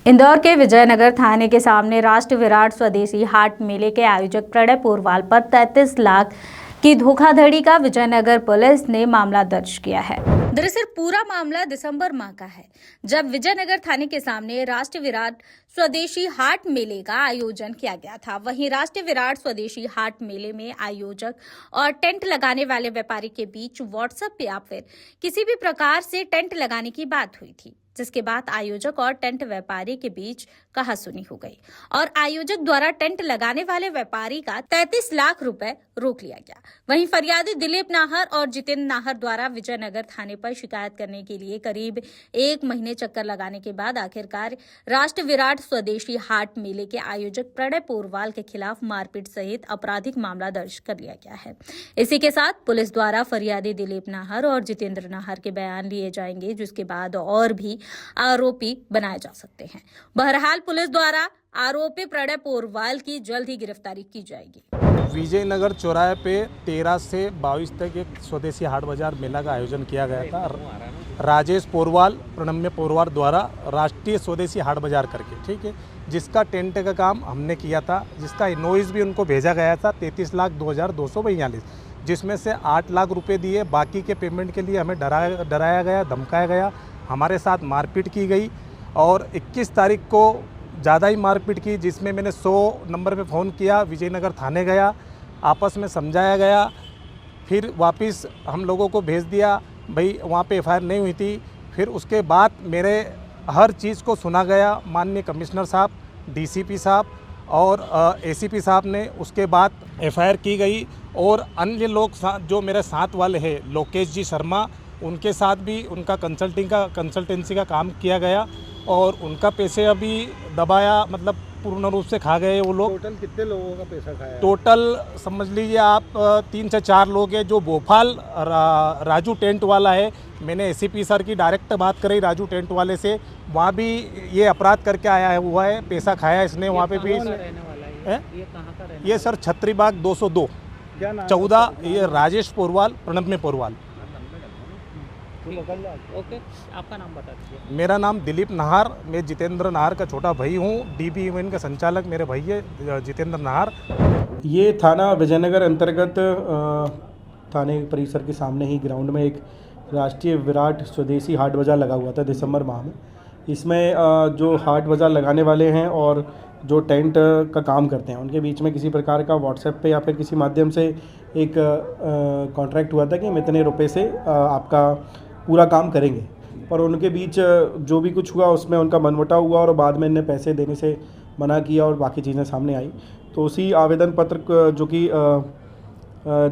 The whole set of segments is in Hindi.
इंदौर के विजयनगर थाने के सामने राष्ट्र विराट स्वदेशी हाट मेले के आयोजक प्रणय पोरवाल पर 33 लाख की धोखाधड़ी का विजयनगर पुलिस ने मामला दर्ज किया है। दरअसल पूरा मामला दिसंबर माह का है, जब विजयनगर थाने के सामने राष्ट्र विराट स्वदेशी हाट मेले का आयोजन किया गया था। वहीं राष्ट्र विराट स्वदेशी हाट मेले में आयोजक और टेंट लगाने वाले व्यापारी के बीच व्हाट्सएप या फिर किसी भी प्रकार से टेंट लगाने की बात हुई थी, जिसके बाद आयोजक और टेंट व्यापारी के बीच कहासुनी हो गई और आयोजक द्वारा टेंट लगाने वाले व्यापारी का 33 लाख रुपए रोक लिया गया। वहीं फरियादी दिलीप नाहर और जितेंद्र नाहर द्वारा विजयनगर थाने पर शिकायत करने के लिए करीब 1 महीने चक्कर लगाने के बाद आखिरकार राष्ट्र विराट स्वदेशी हाट मेले के आयोजक प्रणय पोरवाल के खिलाफ मारपीट सहित आपराधिक मामला दर्ज कर लिया गया है। इसी के साथ पुलिस द्वारा फरियादी दिलीप नाहर और जितेंद्र नाहर के बयान लिए जाएंगे, जिसके बाद और भी आरोपी बनाए जा सकते हैं। बहरहाल पुलिस द्वारा आरोपी प्रणय पोरवाल की जल्द ही गिरफ्तारी की जाएगी। विजयनगर चौराहे पे 13 से 22 तक एक स्वदेशी हाट बाजार मेला का आयोजन किया गया था। राजेश पोरवाल, प्रणम्य पोरवाल द्वारा राष्ट्रीय स्वदेशी हाट बाजार करके, ठीक है, जिसका टेंट का काम हमने किया था, जिसका इनवॉइस भी उनको भेजा गया था 33,02,242, जिसमें से 8 लाख रुपए दिए। बाकी के पेमेंट के लिए हमें डराया गया, धमकाया गया, हमारे साथ मारपीट की गई और 21 तारीख को ज़्यादा ही मारपीट की, जिसमें मैंने 100 नंबर पे फ़ोन किया, विजयनगर थाने गया, आपस में समझाया गया, फिर वापस हम लोगों को भेज दिया, भाई वहाँ पे एफआईआर नहीं हुई थी। फिर उसके बाद मेरे हर चीज़ को सुना गया माननीय कमिश्नर साहब, डीसीपी साहब और एसीपी साहब ने। उसके बाद एफआईआर की गई और अन्य लोग जो मेरे साथ वाले हैं, लोकेश जी शर्मा, उनके साथ भी उनका कंसल्टेंसी का काम किया गया और उनका पैसे अभी दबाया, मतलब पूर्ण रूप से खा गए वो लोग। टोटल कितने लोगों का पैसा खाया? टोटल समझ लीजिए आप 3 से 4 लोग हैं। जो भोपाल राजू टेंट वाला है, मैंने एसीपी सर की डायरेक्ट बात करी राजू टेंट वाले से, वहाँ भी ये अपराध करके आया हुआ है, पैसा खाया इसने वहाँ पे भी। ये सर छत्री बाग 202 14, ये राजेश पोरवाल, प्रणम्य पोरवाल। ओके, आपका नाम बता दीजिए। मेरा नाम दिलीप नाहर, मैं जितेंद्र नाहर का छोटा भाई हूँ। डीबी इवेंट का संचालक मेरे भाई है जितेंद्र नाहर। ये थाना विजयनगर अंतर्गत थाने परिसर के सामने ही ग्राउंड में एक राष्ट्रीय विराट स्वदेशी हाट बाज़ार लगा हुआ था दिसंबर माह में। इसमें जो हाट बाज़ार लगाने वाले हैं और जो टेंट का काम करते हैं, उनके बीच में किसी प्रकार का व्हाट्सएप पे या फिर किसी माध्यम से एक कॉन्ट्रैक्ट हुआ था कि हम इतने रुपए से आपका पूरा काम करेंगे, पर उनके बीच जो भी कुछ हुआ उसमें उनका मनमुटाव हुआ और बाद में इन्हें पैसे देने से मना किया और बाकी चीज़ें सामने आई। तो उसी आवेदन पत्र जो कि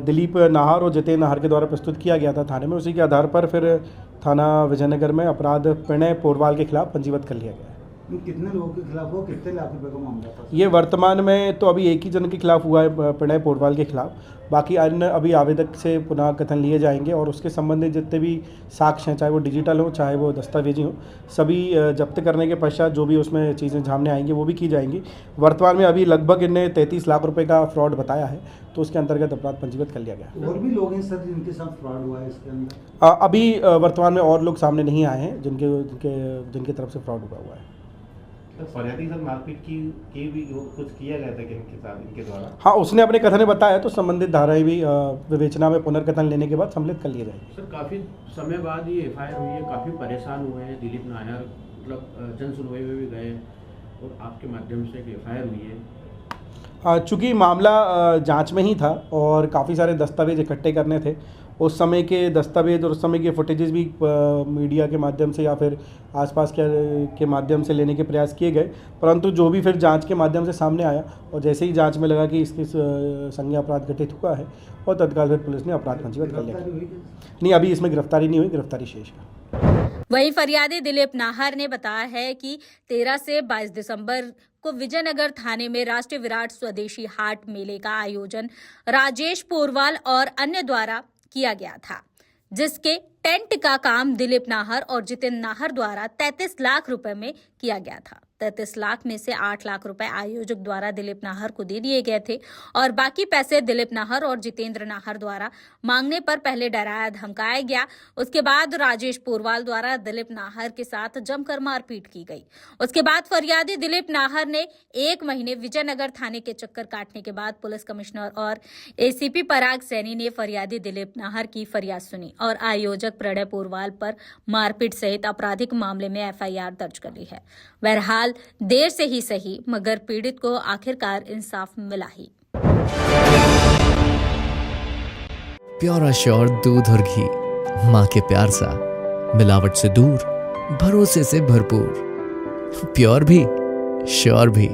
दिलीप नाहर और जितेंद्र नाहर के द्वारा प्रस्तुत किया गया था थाने में, उसी के आधार पर फिर थाना विजयनगर में अपराध प्रणय पोरवाल के खिलाफ पंजीबद्ध कर लिया गया। कितने लोगों के खिलाफ हो, कितने लाख रुपए का मामला था? ये वर्तमान में तो अभी एक ही जन के खिलाफ हुआ है, प्रणय पोरवाल के खिलाफ। बाकी अन्य अभी आवेदक से पुनः कथन लिए जाएंगे और उसके संबंधित जितने भी साक्ष्य हैं, चाहे वो डिजिटल हो चाहे वो दस्तावेजी हो, सभी जब्त करने के पश्चात जो भी उसमें चीज़ें सामने आएंगी वो भी की जाएंगी। वर्तमान में अभी लगभग इनने 33 लाख रुपए का फ्रॉड बताया है, तो उसके अंतर्गत अपराध पंजीबद्ध कर लिया गया। और भी लोग हैं सर जिनके साथ फ्रॉड हुआ है इसके अंदर? अभी वर्तमान में और लोग सामने नहीं आए हैं जिनके तरफ से फ्रॉड हुआ है। फरियादी सर मारपीट की भी कुछ किया गया था इनके साथ, इनके द्वारा? हाँ, उसने अपने कथन में बताया, तो संबंधित धाराएं भी विवेचना में पुनर्कथन लेने के बाद सम्मिलित कर लिए जाएंगे। सर काफ़ी समय बाद ये एफआईआर हुई है, काफ़ी परेशान हुए हैं दिलीप नाहर, मतलब जन सुनवाई में भी गए और आपके माध्यम से एक एफआईआर हुई है। चूँकि मामला जांच में ही था और काफ़ी सारे दस्तावेज इकट्ठे करने थे, उस समय के दस्तावेज और उस समय के फुटेजेस भी मीडिया के माध्यम से या फिर आसपास के माध्यम से लेने के प्रयास किए गए, परंतु जो भी फिर जांच के माध्यम से सामने आया और जैसे ही जांच में लगा कि इसके संज्ञा अपराध घटित हुआ है और तत्काल फिर पुलिस ने अपराध पंजीबद्ध कर लिया। नहीं, अभी इसमें गिरफ्तारी नहीं हुई, गिरफ्तारी शेष है। वहीं फरियादी दिलीप नाहर ने बताया है कि 13 से 22 दिसंबर को विजयनगर थाने में राष्ट्रीय विराट स्वदेशी हाट मेले का आयोजन राजेश पोरवाल और अन्य द्वारा किया गया था, जिसके टेंट का काम दिलीप नाहर और जितेंद्र नाहर द्वारा 33 लाख रुपए में किया गया था। 33 लाख में से 8 लाख रुपए आयोजक द्वारा दिलीप नाहर को दे दिए गए थे और बाकी पैसे दिलीप नाहर और जितेंद्र नाहर द्वारा मांगने पर पहले डराया धमकाया गया। उसके बाद राजेश पोरवाल द्वारा दिलीप नाहर के साथ जमकर मारपीट की गई। उसके बाद फरियादी दिलीप नाहर ने 1 महीने विजयनगर थाने के चक्कर काटने के बाद पुलिस कमिश्नर और एसीपी पराग सैनी ने फरियादी दिलीप नाहर की फरियाद सुनी और आयोजक प्रणय पोरवाल पर मारपीट सहित आपराधिक मामले में एफआईआर दर्ज कर ली है। बहरहाल देर से ही सही मगर पीड़ित को आखिरकार इंसाफ मिला ही। प्योर श्योर दूध और घी, माँ के प्यार सा, मिलावट से दूर, भरोसे से भरपूर, प्योर भी श्योर भी।